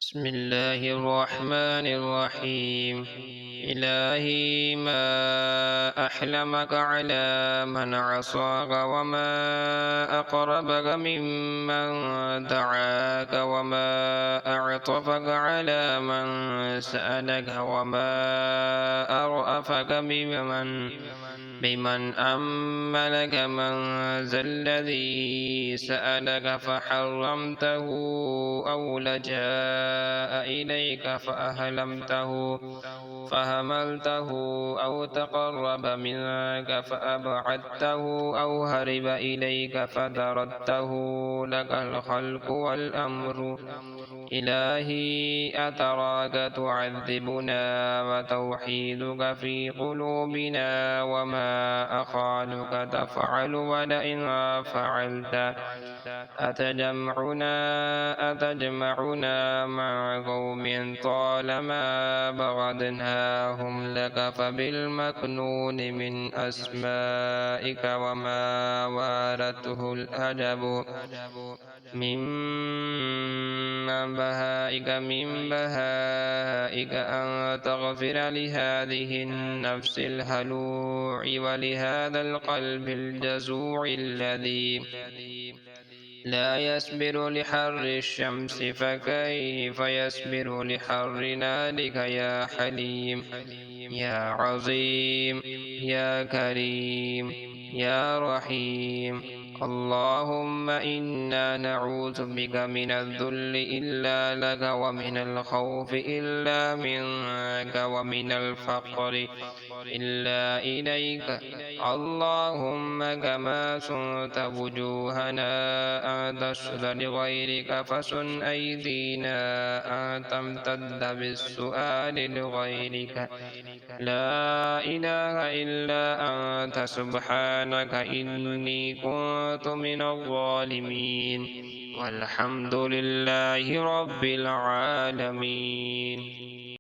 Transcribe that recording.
بسم الله الرحمن الرحيم. إلهي ما أحلمك على من عصاك، وما أقربك ممن دعاك، وما أعطفك على من سألك، وما أرأفك بمن أملك. من ذا الذي سألك فحرمته، أو لجاء إليك فهملته، أو تقرب منك فأبعدته، أو هرب إليك فدردته. لك الخلق والأمر. إلهي أتراك تعذبنا، وتوحيدك في قلوبنا، وما أخالك تفعل. ولئن فعلت أتجمعنا مع قوم طالما بغضناهم لك، فبالمكنون من أسمائك وما وارته الأدب من بهائك أن تغفر لهذه النفس الهلوع، ولهذا القلب الجزوع الذي لا يصبر لحر الشمس، فكيف يصبر لحر نارك؟ يا حليم، يا عظيم، يا كريم، يا رحيم. اللهم إنا نعوذ بك من الذل إلا لك، ومن الخوف إلا منك، ومن الفقر إلا إليك. اللهم كما سنت وجوهنا أن تسجد لغيرك، فسن أيدينا أن تمتد بالسؤال لغيرك. لا إله إلا أنت سبحانك إني كنت من الظالمين. والحمد لله رب العالمين.